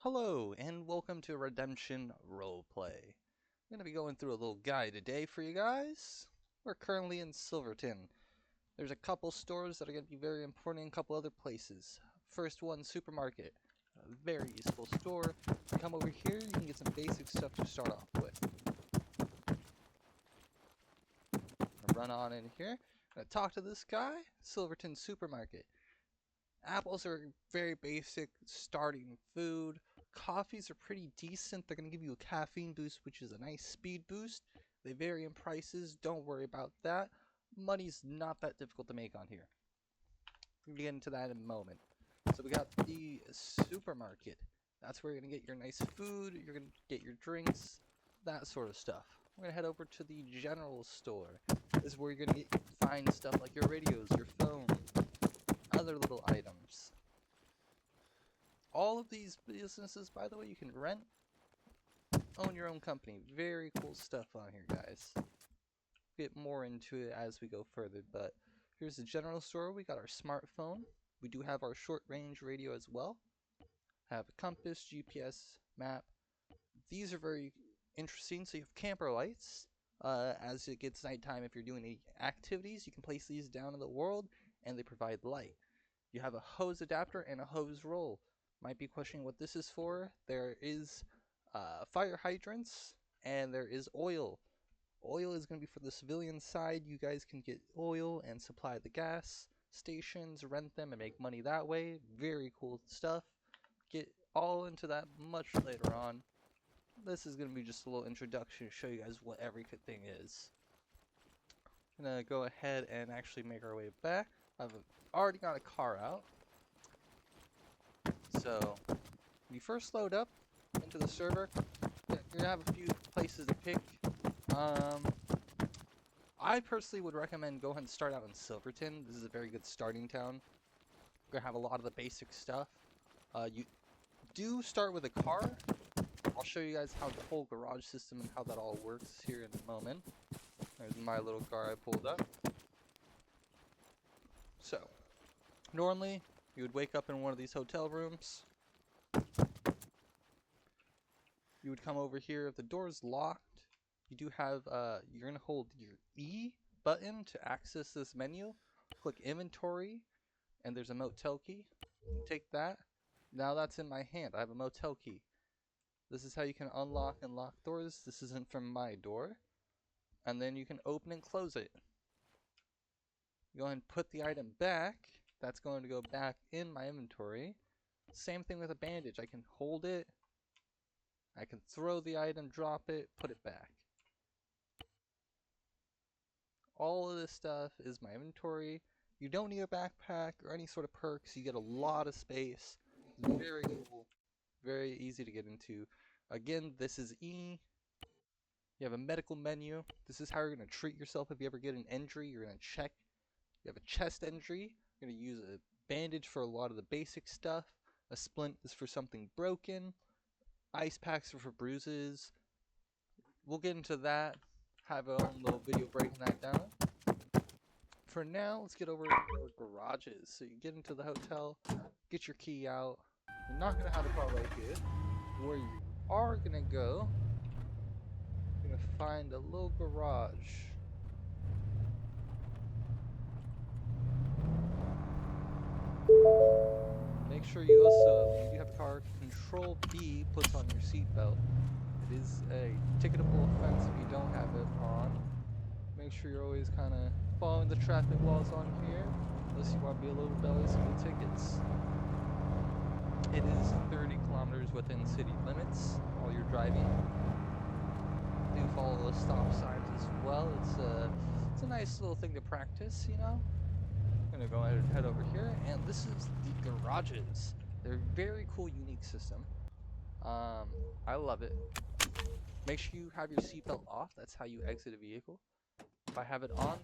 Hello, and welcome to Redemption Roleplay. I'm going to be going through a little guide today for you guys. We're currently in Silverton. There's a couple stores that are going to be very important and a couple other places. First one, supermarket. A very useful store. Come over here, you can get some basic stuff to start off with. Run on in here. Talk to this guy, Silverton Supermarket. Apples are very basic starting food. Coffees are pretty decent. They're going to give you a caffeine boost, which is a nice speed boost. They vary in prices. Don't worry about that. Money's not that difficult to make on here. We'll get into that in a moment. So we got the supermarket. That's where you're going to get your nice food. You're going to get your drinks, that sort of stuff. We're going to head over to the general store. This is where you're going to find stuff like your radios, your phone, other little items. All of these businesses, by the way, you can rent, own your own company. Very cool stuff on here, guys. Get more into it as we go further, but here's the general store. We got our smartphone. We do have our short range radio as well. Have a compass, GPS, map. These are very interesting. So you have camper lights. As it gets nighttime, if you're doing any activities, you can place these down in the world and they provide light. You have a hose adapter and a hose roll. Might be questioning what this is for. There is fire hydrants and there is oil. Oil is going to be for the civilian side. You guys can get oil and supply the gas stations, rent them, and make money that way. Very cool stuff. Get all into that much later on. This is going to be just a little introduction to show you guys what everything is. I'm going to go ahead and actually make our way back. I've already got a car out. So, when you first load up into the server, you're going to have a few places to pick. I personally would recommend go ahead and start out in Silverton. This is a very good starting town. You're going to have a lot of the basic stuff. You do start with a car. I'll show you guys how the whole garage system and how that all works here in a moment. There's my little car I pulled up. So, normally, you would wake up in one of these hotel rooms. You would come over here. If the door's locked, you do have, you're going to hold your E button to access this menu. Click inventory, and there's a motel key. Take that. Now that's in my hand. I have a motel key. This is how you can unlock and lock doors. This isn't from my door. And then you can open and close it. Go ahead and put the item back. That's going to go back in my inventory. Same thing with a bandage. I can hold it. I can throw the item, drop it, put it back. All of this stuff is my inventory. You don't need a backpack or any sort of perks. You get a lot of space. It's very cool. Very easy to get into. Again, this is E. You have a medical menu. This is how you're going to treat yourself if you ever get an injury. You're going to check. You have a chest injury. You're going to use a bandage for a lot of the basic stuff. A splint is for something broken. Ice packs are for bruises. We'll get into that. Have our own little video breaking that down. For now, let's get over to our garages. So you get into the hotel, get your key out. You're not going to have a car right here. Where you are going to go, you're going to find a little garage. Make sure you also, when you do have a car, Control B puts on your seatbelt. It is a ticketable offense if you don't have it on. Make sure you're always kind of following the traffic laws on here, unless you want to be a little rebellious and get tickets. It is 30 kilometers within city limits while you're driving. Do follow the stop signs as well. It's a nice little thing to practice, you know. I'm gonna go ahead and head over here, and this is the garages. They're a very cool, unique system. I love it. Make sure you have your seatbelt off. That's how you exit a vehicle. If I have it on,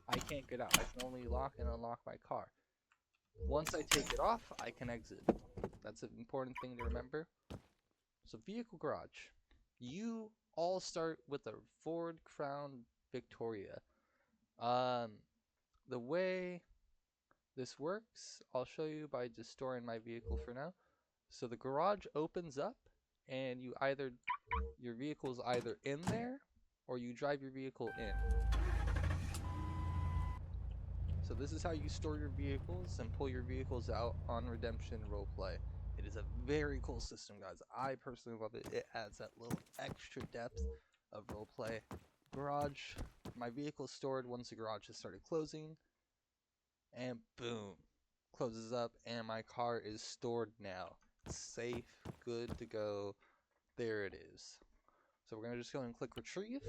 I can't get out. I can only lock and unlock my car. Once I take it off, I can exit. That's an important thing to remember. So, vehicle garage. You all start with a Ford Crown Victoria. The way this works, I'll show you by just storing my vehicle for now. So the garage opens up, and your vehicle's either in there, or you drive your vehicle in. So this is how you store your vehicles and pull your vehicles out on Redemption Roleplay. It is a very cool system, guys. I personally love it. It adds that little extra depth of roleplay. Garage, my vehicle is stored once the garage has started closing, and boom, closes up, and my car is stored now. Safe, good to go. There it is. So we're gonna just go and click retrieve.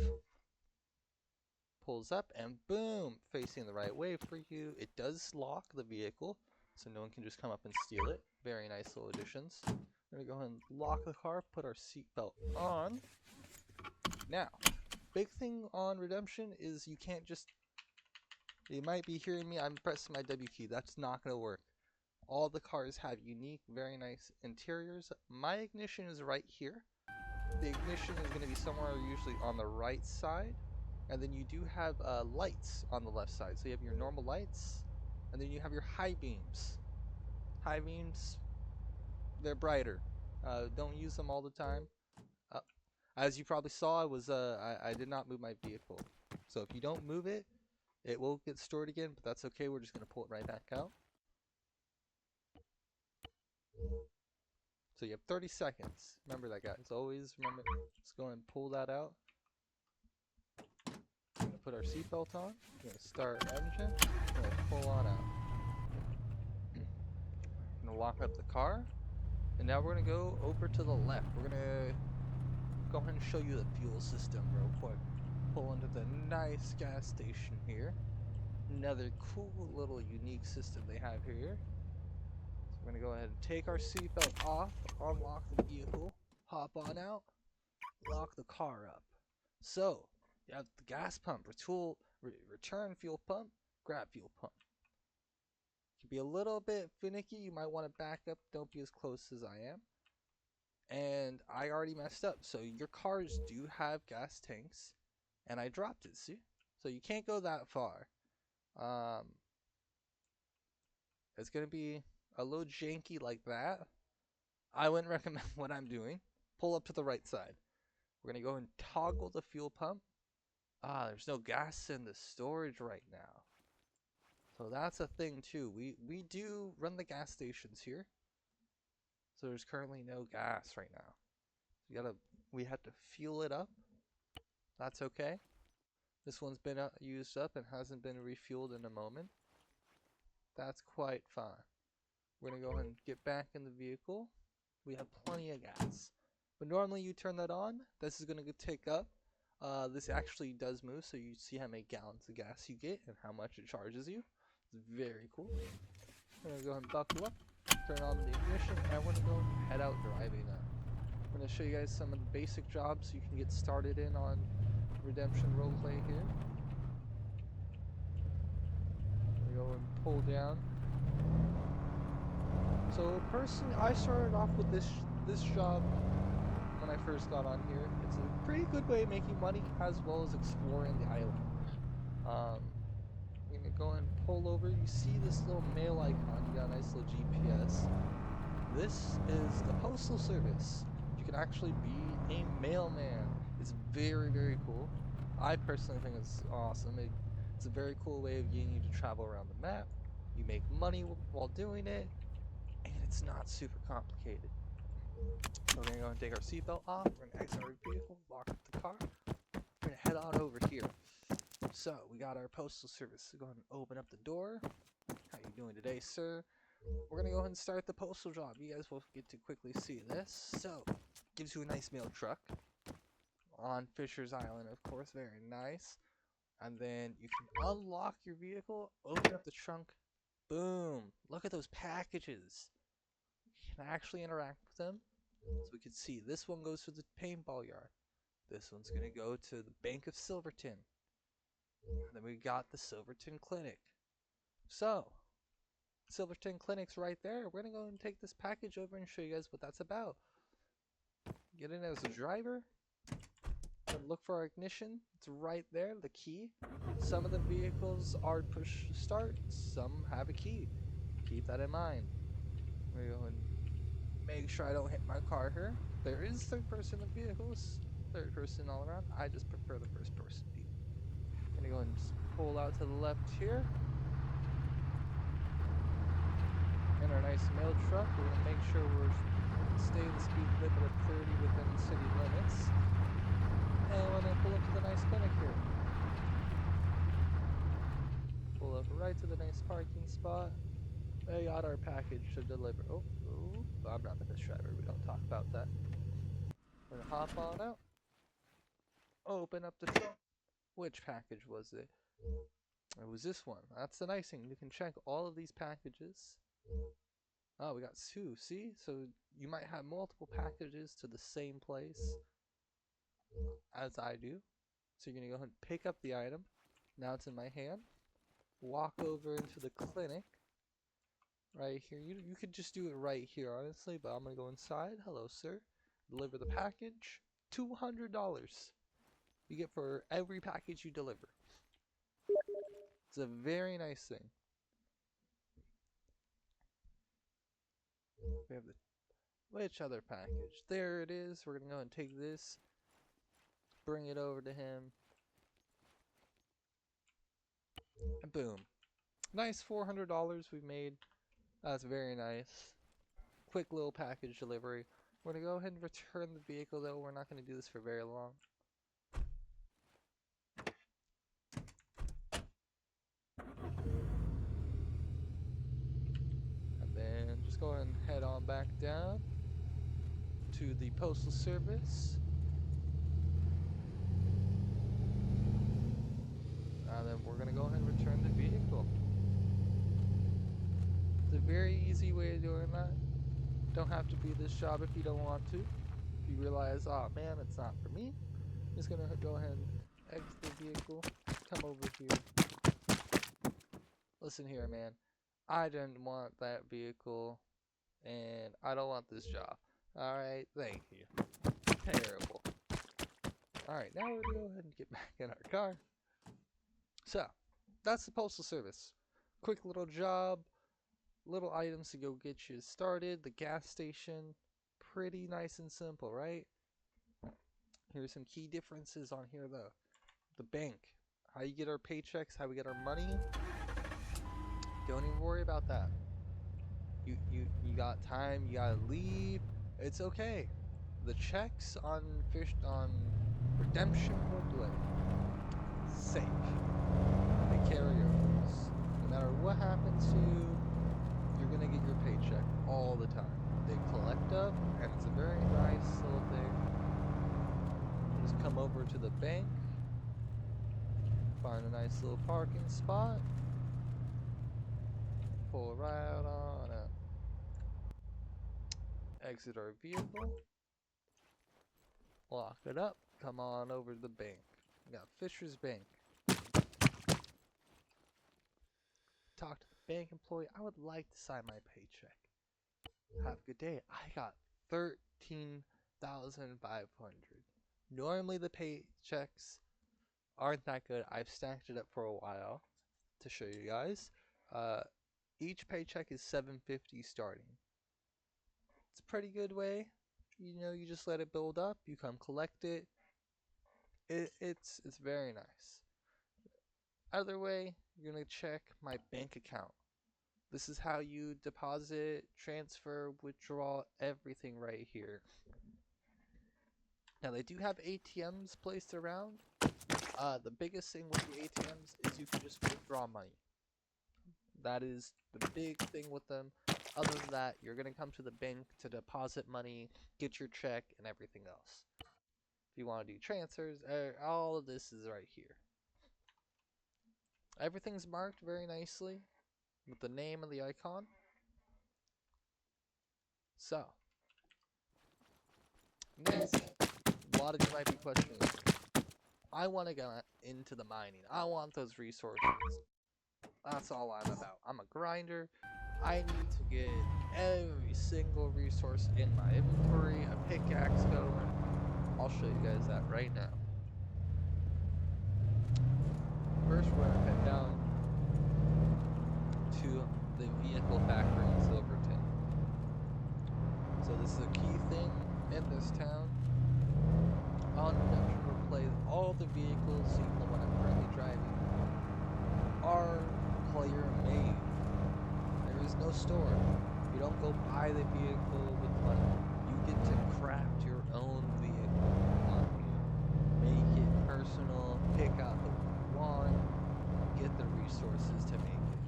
Pulls up, and boom, facing the right way for you. It does lock the vehicle, so no one can just come up and steal it. Very nice little additions. We're gonna go ahead and lock the car, put our seatbelt on. Now, big thing on Redemption is you can't just, you might be hearing me, I'm pressing my W key. That's not gonna work. All the cars have unique, very nice interiors. My ignition is right here. The ignition is gonna be somewhere usually on the right side. And then you do have lights on the left side. So you have your normal lights, and then you have your high beams. High beams, they're brighter. Don't use them all the time. As you probably saw, I did not move my vehicle. So if you don't move it, it will get stored again, but that's okay. We're just going to pull it right back out. So you have 30 seconds. Remember that, guys. Always remember. Let's go and pull that out. We're going to put our seatbelt on. We're going to start engine. We're going to pull on out. We're going to lock up the car. And now we're going to go over to the left. We're going to go ahead and show you the fuel system real quick. Pull into the nice gas station here. Another cool little unique system they have here. So we're going to go ahead and take our seatbelt off, unlock the vehicle, hop on out, lock the car up. So, you have the gas pump, return fuel pump, grab fuel pump. Can be a little bit finicky. You might want to back up. Don't be as close as I am. And I already messed up. So your cars do have gas tanks, and I dropped it. See? So you can't go that far. It's gonna be a little janky like that. I wouldn't recommend what I'm doing. Pull up to the right side. We're gonna go and toggle the fuel pump. There's no gas in the storage right now. So that's a thing too. We do run the gas stations here. So there's currently no gas right now. We had to fuel it up. That's okay. This one's been used up and hasn't been refueled in a moment. That's quite fine. We're gonna go ahead and get back in the vehicle. We have plenty of gas. But normally you turn that on. This is gonna take up. This actually does move, so you see how many gallons of gas you get and how much it charges you. It's very cool. We're gonna go ahead and buckle up, turn on the ignition, and we're gonna go and head out driving now. I'm gonna show you guys some of the basic jobs you can get started in on Redemption Roleplay here. We go and pull down. So personally, I started off with this job when I first got on here. It's a pretty good way of making money as well as exploring the island. I'm gonna go and pull over. You see this little mail icon? You got a nice little GPS. This is the postal service. You can actually be a mailman. It's very, very cool. I personally think it's awesome. It's a very cool way of getting you to travel around the map. You make money while doing it, and it's not super complicated. So we're gonna go and take our seatbelt off. We're gonna exit our vehicle, lock up the car. We're gonna head on over here. So we got our postal service. So go ahead and open up the door. How you doing today, sir? We're gonna go ahead and start the postal job. You guys will get to quickly see this. So, gives you a nice mail truck on Fisher's Island, of course, very nice. And then you can unlock your vehicle, open up the trunk, boom! Look at those packages. You can actually interact with them. So we can see this one goes to the paintball yard. This one's gonna go to the Bank of Silverton. And then we got the Silverton Clinic. So, Silverton Clinic's right there. We're gonna go and take this package over and show you guys what that's about. Get in as a driver. And look for our ignition. It's right there, the key. Some of the vehicles are push start, some have a key. Keep that in mind. We're going to make sure I don't hit my car here. There is third person in vehicles, third person all around. I just prefer the first person view. I'm gonna go and just pull out to the left here. In our nice mail truck, we're gonna make sure we're stay the speed limit of 30 within city limits. And we're gonna pull up to the nice clinic here. Pull up right to the nice parking spot. We got our package to deliver. Oh, I'm not the best driver. We don't talk about that. We're gonna hop on out. Open up the trunk. Which package was it? It was this one. That's the nice thing. You can check all of these packages. Oh, we got two. See? So you might have multiple packages to the same place as I do. So you're gonna go ahead and pick up the item. Now it's in my hand. Walk over into the clinic. Right here. You could just do it right here, honestly, but I'm gonna go inside. Hello, sir. Deliver the package. $200 you get for every package you deliver. It's a very nice thing. We have the which other package? There it is. We're gonna go and take this, bring it over to him, and boom. Nice $400 we've made. That's very nice. Quick little package delivery. We're gonna go ahead and return the vehicle though. We're not gonna do this for very long. And then just go ahead and head on back down to the postal service. And then we're gonna go ahead and return the vehicle. It's a very easy way of doing that. Don't have to be this job if you don't want to. If you realize, oh man, it's not for me, I'm just gonna go ahead and exit the vehicle, come over here. Listen here, man. I didn't want that vehicle, and I don't want this job. Alright, thank you. Terrible. Alright, now we're gonna go ahead and get back in our car. So, that's the postal service. Quick little job. Little items to go get you started. The gas station, pretty nice and simple, right? Here's some key differences on here though. The bank, how you get our paychecks, how we get our money. Don't even worry about that. You got time, you gotta leave. It's okay. The checks on Redemption Roleplay, safe. They carry yours. No matter what happens to you, you're gonna get your paycheck all the time. They collect up, and it's a very nice little thing. Just come over to the bank, find a nice little parking spot, pull right on up, exit our vehicle, lock it up, come on over to the bank. We got Fisher's Bank. Talk to the bank employee. I would like to sign my paycheck. Have a good day. I got $13,500. Normally the paychecks aren't that good. I've stacked it up for a while to show you guys. Each paycheck is $750 starting. It's a pretty good way. You know, you just let it build up. You come collect it. It's very nice. Other way, you're gonna check my bank account. This is how you deposit, transfer, withdraw, everything right here. Now they do have ATMs placed around. The biggest thing with the ATMs is you can just withdraw money. That is the big thing with them. Other than that, you're gonna come to the bank to deposit money, get your check, and everything else. If you want to do transfers, all of this is right here. Everything's marked very nicely with the name and the icon. So, next, a lot of you might be questioning, I want to get into the mining. I want those resources. That's all I'm about. I'm a grinder. I need to get every single resource in my inventory, a pickaxe going. I'll show you guys that right now. First, we're going to head down to the vehicle factory in Silverton. So this is a key thing in this town. On Redemption Roleplay, all the vehicles, even the one I'm currently driving, are player made. There is no store. You don't go buy the vehicle with money. You get to craft your own vehicle on here. Make it personal, pick out the one you want, get the resources to make it.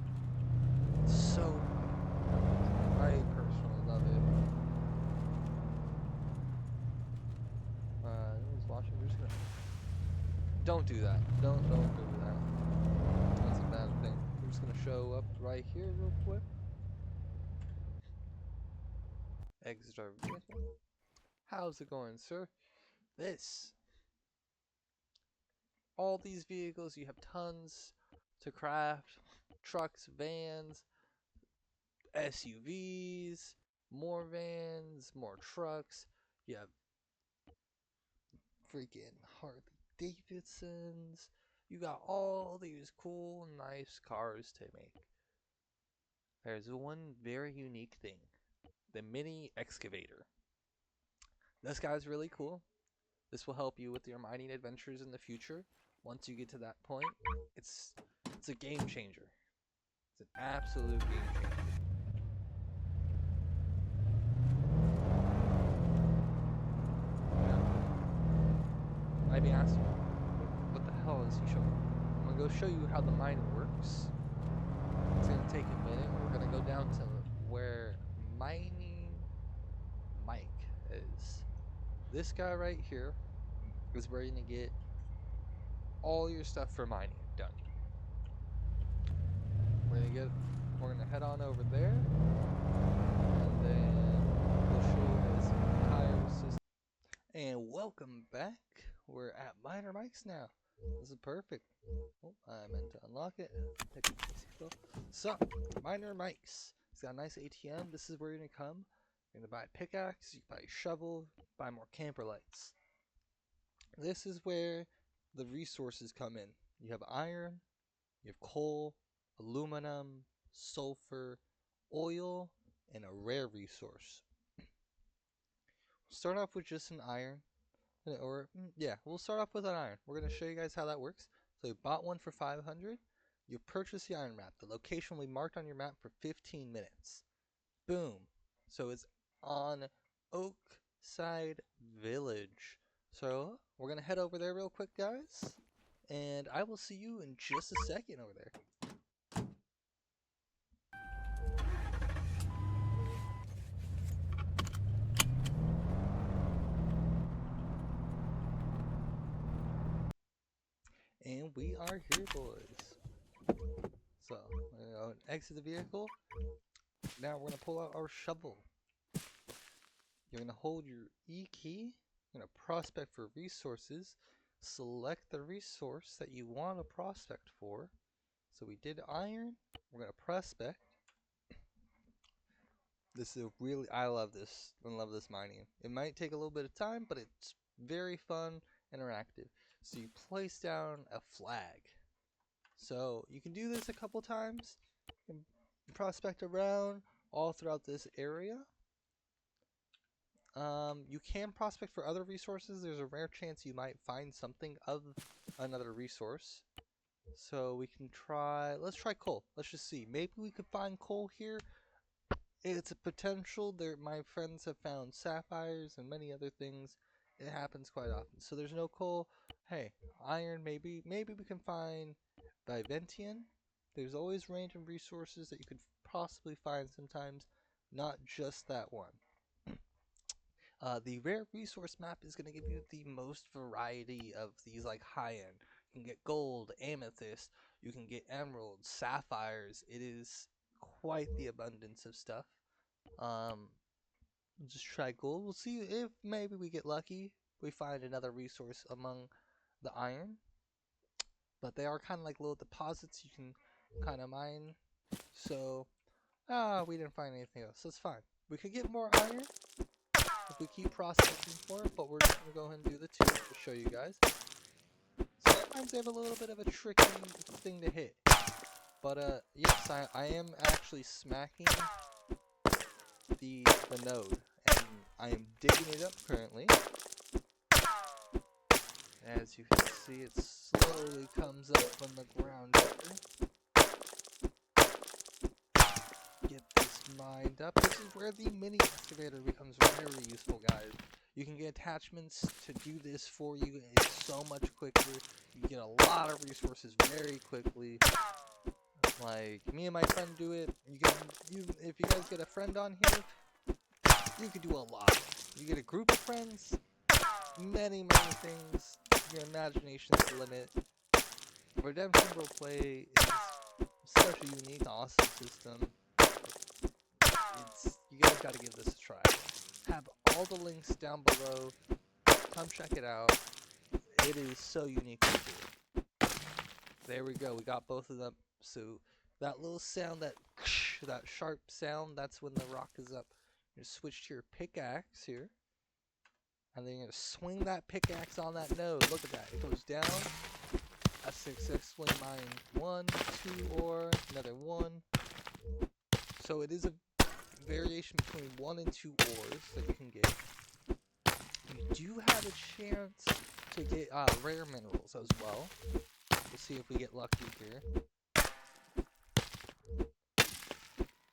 It's so fun. I personally love it. Who's watching? We're just gonna... Don't do that. Don't do that. That's a bad thing. We're just gonna show up right here real quick. Exit our vehicle. How's it going, sir? All these vehicles, you have tons to craft. Trucks, vans, SUVs, more vans, more trucks. You have freaking Harley Davidsons. You got all these cool, nice cars to make. There's one very unique thing. The mini excavator. This guy's really cool. This will help you with your mining adventures in the future. Once you get to that point, it's a game changer. It's an absolute game changer. Yeah. I'd be asking, what the hell is he showing? I'm gonna go show you how the mine works. It's gonna take a minute. We're gonna go down to where mining Mike is. This guy right here is where you're gonna get all your stuff for mining done. We're gonna head on over there, and then we'll show you his entire system. And welcome back. We're at Miner Mike's now. This is perfect. Oh, I meant to unlock it. So, Miner Mike's. It's got a nice ATM. This is where you're gonna come. You're gonna buy a pickaxe, you buy a shovel, buy more camper lights. This is where the resources come in. You have iron, you have coal, aluminum, sulfur, oil, and a rare resource. We'll start off with just an iron. We'll start off with an iron. We're going to show you guys how that works. So you bought one for 500. You purchase the iron map. The location will be marked on your map for 15 minutes. Boom. So it's on Oakside Village. So we're going to head over there real quick, guys. And I will see you in just a second over there. And we are here, boys. So, we're going to exit the vehicle. Now we're going to pull out our shovel. You're going to hold your E key. You're going to prospect for resources. Select the resource that you want to prospect for. So we did iron. We're going to prospect. This is I love this. I love this mining. It might take a little bit of time, but it's very fun, interactive. So you place down a flag. So you can do this a couple times. You can prospect around all throughout this area. You can prospect for other resources. There's a rare chance you might find something of another resource. So we can let's try coal. Let's just see. Maybe we could find coal here. It's a potential. My friends have found sapphires and many other things. It happens quite often. So there's no coal. Hey, iron maybe. Maybe we can find Viventian. There's always random resources that you could possibly find sometimes. Not just that one. The rare resource map is going to give you the most variety of these like high-end. You can get gold, amethyst, you can get emeralds, sapphires. It is quite the abundance of stuff. Just try gold. We'll see if maybe we get lucky. We find another resource among the iron. But they are kind of like little deposits you can kind of mine. So, we didn't find anything else. That's fine. We could get more iron if we keep processing for it, but we're just going to go ahead and do the two to show you guys. Sometimes they have a little bit of a tricky thing to hit. But, yes, I am actually smacking the node, and digging it up currently. As you can see, it slowly comes up from the ground here. Get this mined up. This is where the mini excavator becomes very useful, guys. You can get attachments to do this for you. It's so much quicker. You get a lot of resources very quickly. Like me and my friend do it. If you guys get a friend on here, you can do a lot. You get a group of friends, many things. Your imagination's the limit. Redemption Roleplay is such a unique, awesome system. You guys gotta give this a try. Have all the links down below. Come check it out. It is so unique and cool. There we go. We got both of them. So that little sound, that sharp sound, that's when the rock is up. You're gonna switch to your pickaxe here, and then you're gonna swing that pickaxe on that node. Look at that. It goes down. I successfully mined 1, 2 ore, another 1. So it is a variation between 1 and 2 ores that you can get. You do have a chance to get rare minerals as well. We'll see if we get lucky here.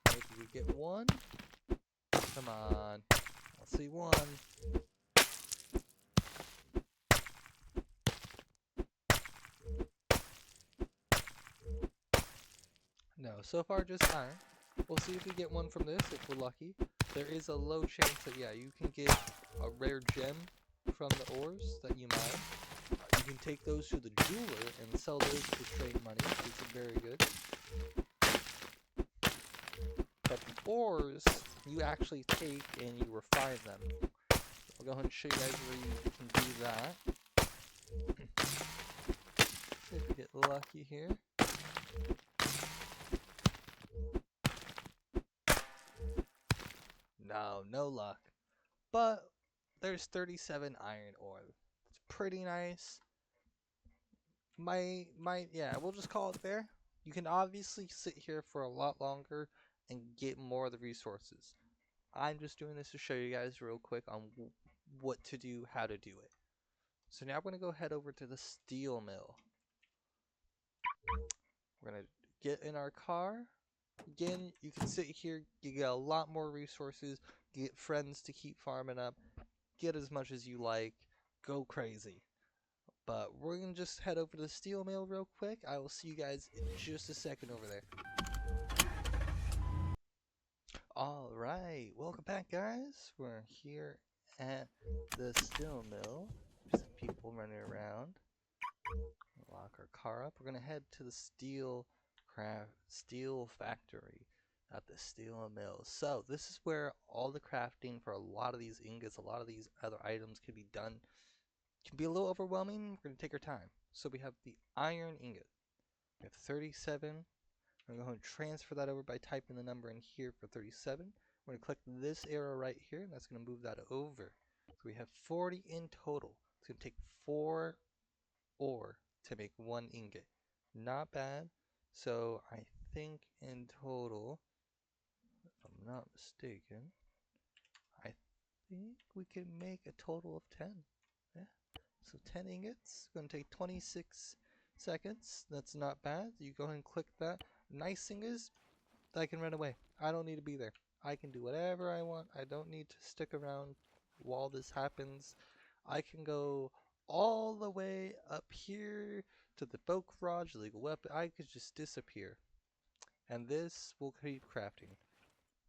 Maybe we get 1. Come on. I'll see 1. No, so far just iron. We'll see if we get 1 from this, if we're lucky. There is a low chance that, yeah, you can get a rare gem from the ores that you mine. You can take those to the jeweler and sell those to trade money, which is very good. But the ores, you actually take and you refine them. I'll go ahead and show you guys where you can do that. See if we get lucky here. No, no luck. But there's 37 iron ore. It's pretty nice. Yeah, we'll just call it there. You can obviously sit here for a lot longer and get more of the resources. I'm just doing this to show you guys real quick on what to do, how to do it. So now we're going to go head over to the steel mill. We're going to get in our car. Again, you can sit here, you get a lot more resources, you get friends to keep farming up, get as much as you like, go crazy. But we're going to just head over to the steel mill real quick. I will see you guys in just a second over there. Alright, welcome back, guys. We're here at the steel mill. There's some people running around. Lock our car up. We're going to head to the steel factory at the steel mill. So this is where all the crafting for a lot of these ingots, a lot of these other items can be done. It can be a little overwhelming. We're going to take our time. So we have the iron ingot. We have 37. I'm going to go ahead and transfer that over by typing the number in here for 37. We're going to click this arrow right here, and that's going to move that over. So we have 40 in total. It's going to take 4 ore to make 1 ingot. Not bad. So I think in total, if I'm not mistaken, I think we can make a total of 10. Yeah. So 10 ingots. Going to take 26 seconds. That's not bad. You go ahead and click that. Nice thing is, I can run away. I don't need to be there. I can do whatever I want. I don't need to stick around while this happens. I can go all the way up here to the boat garage, legal weapon. I could just disappear. And this will keep crafting.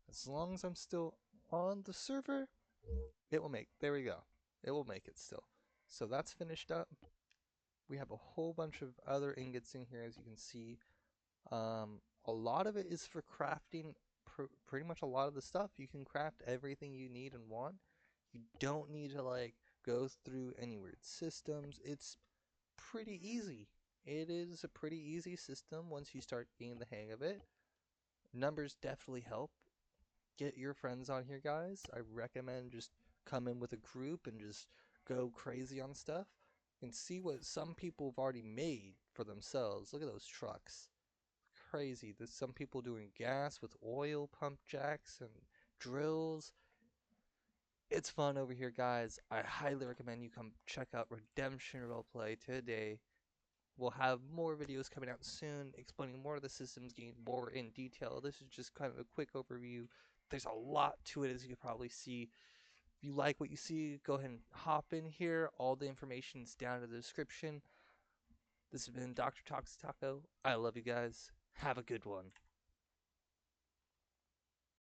As long as I'm still on the server, it will make. There we go. It will make it still. So that's finished up. We have a whole bunch of other ingots in here, as you can see. A lot of it is for crafting pretty much a lot of the stuff. You can craft everything you need and want. You don't need to like go through any weird systems. It's pretty easy. It is a pretty easy system once you start getting the hang of it. Numbers definitely help. Get your friends on here, guys. I recommend just come in with a group and just go crazy on stuff. You can see what some people have already made for themselves. Look at those trucks. Crazy. There's some people doing gas with oil pump jacks and drills. It's fun over here, guys. I highly recommend you come check out Redemption Roleplay today. We'll have more videos coming out soon, explaining more of the systems, getting more in detail. This is just kind of a quick overview. There's a lot to it, as you can probably see. If you like what you see, go ahead and hop in here. All the information is down in the description. This has been Dr. Tox Taco. I love you guys. Have a good one.